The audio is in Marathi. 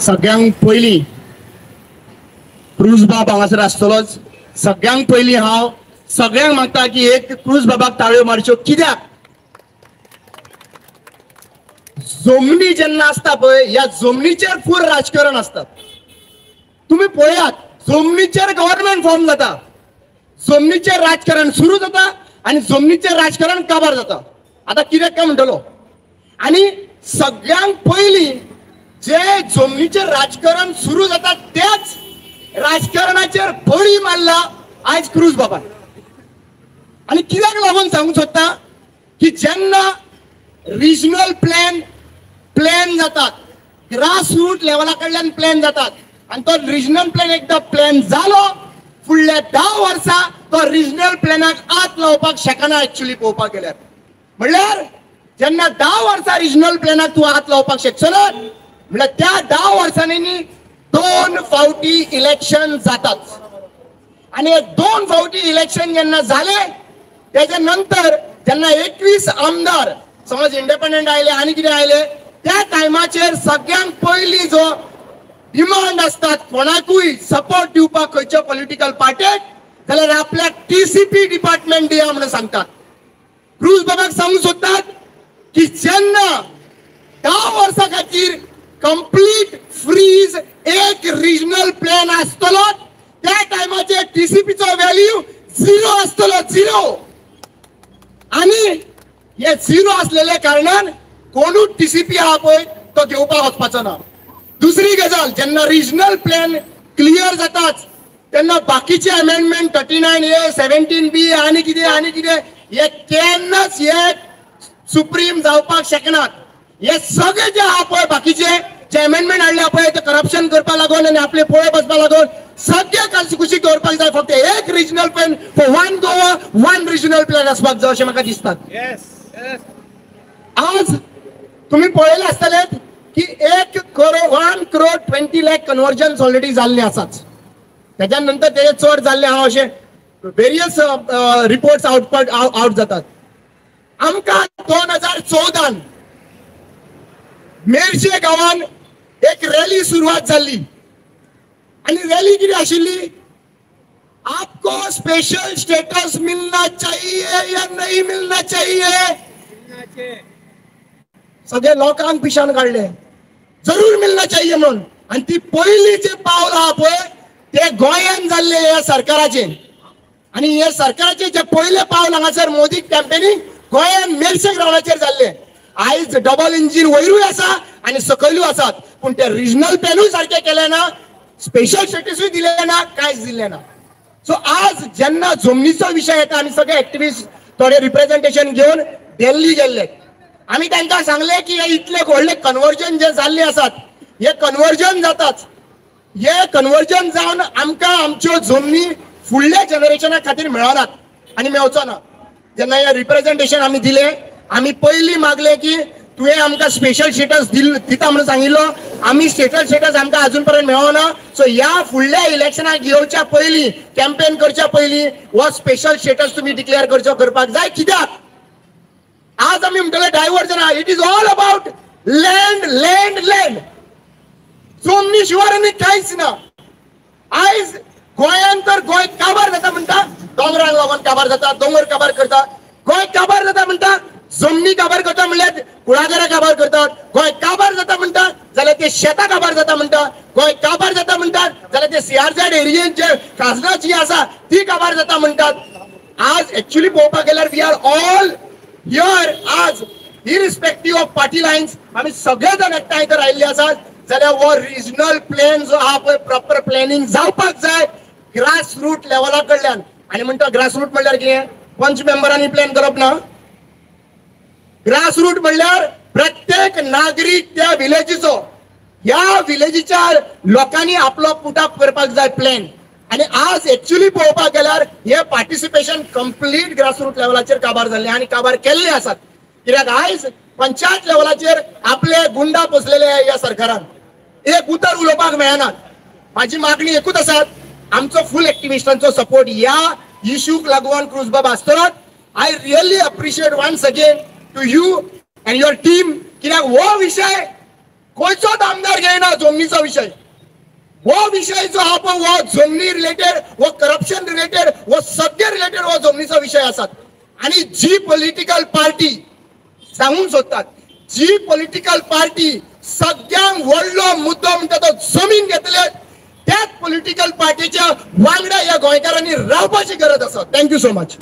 सगळ्यांक पयलीं क्रूज बाब हांगासर आसतलोच. सगळ्यांक पयलीं हांव सगळ्यांक मागता की एक क्रूज बाबाक ताळयो मारच्यो. कित्याक जमनी जेन्ना आसता पळय ह्या जमनीचेर फूल राजकारण आसता. तुम्ही पळयात जमनीचेर गव्हर्नमेंट फॉर्म जाता, जमनीचेर राजकारण सुरू जाता आणि जमनीचेर राजकारण काबार जाता. आता कितें काय म्हणटलो. आणि सगळ्यांक पयलीं जे जमनीचेर राजकारण सुरू जाता त्याच राजकारणाचेर बळी मारला आज क्रूज बाबा. आणि कित्याक लागून सांगू सोदता की जेन्ना रिजनल प्लॅन जातात, ग्रास रूट लेवला कडल्यान प्लॅन जातात आणि तो रिजनल प्लॅन एकदा प्लॅन जालो फुडल्या 10 वर्सां तो रिजनल प्लॅनाक हात लावपाक शकना. एक्चुअली पळोवपाक गेल्यार म्हणल्यार जेन्ना 10 वर्सां रिजनल प्लॅनाक तूं हात लावपाक शकचो ना म्हणल्यार त्या 10 वर्सांनी 2 फावटी इलेक्शन जातात. आणि 2 फावटी इलेक्शन जेन्ना जाले त्याच्या नंतर जेन्ना 21 आमदार समज इंडिपेंडंट आयले आणि कितें आयले त्या टायमाचेर सगळ्यांक पयलीं जो डिमांड असतात कोणाकूय सपोर्ट दिवपाक खंयच्या पॉलिटिकल पार्टीक जाल्यार आपल्याक टीसीपी डिपार्टमेंट दिया म्हणून सांगतात. क्रूज बाबाक सांगू सोदतात की जेन्ना 10 वर्सां खातीर कंप्लीट फ्रीज एक रिजनल प्लॅन आसतलो त्या टायमाचेर टीसीपीचो व्हॅल्यू 0 आसतलो, 0. आणि हे 0 असलेल्या कारणान कोणूच टीसीपी आहा पळय तो घेवपाक वचपाचो ना. दुसरी गजाल जेन्ना रिजनल प्लॅन क्लियर जाताच तेन्ना बाकीचे अमेंडमेंट 39A 17B आणि कितें हे केन्नाच हे सुप्रीम जावपाक शकनात. हे सगळे जे आहा पळय बाकीचे जे अमेंडमेंट हाडल्या पळय ते करप्शन करपाक लागून आणि आपले पोळे बसपाक लागून सगळे काळजी दवरपाक जाय. फक्त एक regional plan for one Goa one regional plan आसपाक जाय अशें म्हाका दिसता. आज तुम्ही पळयले आसतले की 1 crore 20 lakh कन्वर्जन्स ऑलरेडी जाल्ले आसात. त्याच्या नंतर तेजे चड जाल्ले हांव अशें वेरियस रिपोर्ट्स आउट जातात. आमकां 2014 मेर्शे गांवान एक रॅली सुरवात जाल्ली आणि रॅली कितें आशिल्ली आपको स्पेशल स्टेटस मिलना चाहिए या नहीं मिलना चाहिए. सगळे लोकांक पिशान काढले जरूर मिलना चाहिए म्हणून. आणि ती पयलींचे पावल आहा पळय ते गोंयान जाल्ले ह्या सरकाराचे. आणि हे सरकाराचे जे पयले पावल हांगासर मोदी कॅम्पेनींग गोंयान मेर्शे ग्राउंडाचेर जाल्ले. आयज डबल इंजिन वयरूय आसा आणि सकयलूय आसात पूण ते रिजनल प्लॅनूय सारखे केले ना, स्पेशल स्टेटसूय दिले ना, कांयच दिले ना. सो आज जेन्ना जमनीचो विशय येता आमी सगळे एक्टिविस्ट थोडे रिप्रेझेंटेशन घेऊन दिल्ली गेल्ले. आमी तांकां सांगले की हे इतले व्हडले कन्वर्जन जे जाल्ले आसात हे कन्वर्जन जाताच. हे कन्वर्जन जावन आमकां आमच्यो जमनी फुडल्या जनरेशना खातीर मेळनात आनी मेळचो ना. जेन्ना हे रिप्रेझेंटेशन आमी दिले आमी पयलीं मागले की तुवें आमकां स्पेशल स्टेटस दिता म्हणून सांगिल्लो. आमी स्पेशल स्टेटस आमकां अजून पर्यंत मेळना. सो ह्या फुडल्या इलेक्शनाक येवच्या पयलीं कॅम्पेन करच्या पयलीं हो स्पेशल स्टेटस तुमी डिक्लेअर करपाक जाय. कित्याक आज आमी म्हणटले diversion it is all about land land land. जमनी शिवाय आनी कांयच ना. आयज गोंयान तर गोंय काबार जाता म्हणटा दोंगरांक लागून काबार जाता, दोंगर काबार करता. गोंय काबार जाता म्हणटा जमनी काबार करता म्हणल्यार कुळागरां काबार करतात. गोंय काबार जाता म्हणटा जाल्यार ते शेतां काबार जाता म्हणटा. गोंय काबार जाता म्हणटात जाल्यार ते CRZ एरियेन जे खाजना जी आसा ती काबार जाता म्हणटात. आज एक्चुअली पळोवपाक गेल्यार वी आर ऑल हियर आज इरिस्पेक्टिव्ह ऑफ पार्टी लायन्स आमी सगळे जाण एकठांय जर आयिल्ले आसात जाल्यार हो रिजनल प्लॅन जो आहा पळय प्रॉपर प्लॅनिंग जावपाक जाय ग्रास रूट लेवला कडल्यान. आणि म्हणटा ग्रास रूट म्हणल्यार कितें पंच मेंबरांनी प्लॅन करप ना. ग्रास रूट म्हणल्यार प्रत्येक नागरीक त्या विलेजीचो ह्या विलेजीच्या लोकांनी आपलो पुटअप करपाक जाय प्लॅन. आणि आज एक्चुअली पळोवपाक गेल्यार हे पार्टिसिपेशन कंप्लीट ग्रासरूट लेवलाचेर काबार जाल्ले आणि काबार केल्ले आसात. कित्याक आयज पंचायत लेवलाचेर आपले गुंडा पोसलेले ह्या सरकारान एक उतर उलोवपाक मेळना. माझी मागणी एकूच आसा आमचो फुल एक्टिविस्टांचो सपोर्ट ह्या इश्यूक लागून क्रूज बाब आसतलोच. I really appreciate once again to you and your team. कित्याक हो विषय खंयचोच आमदार घेयना. जमनीचा विषय हो विषय जो हा पण वो जमनी रिलेटेड वो करप्शन रिलेटेड वो सगळे रिलेटेड वो जमनीचा विषय असतात आणि जी पॉलिटिकल पार्टी सांगून सोदतात जी पॉलिटिकल पार्टी सगळ्यांक व्हडलो मुद्दो म्हणटा तो जमीन घेतले त्याच पॉलिटिकल पार्टीच्या वांगडा या गोंयकारांनी रावपाची गरज आसा. Thank you so much.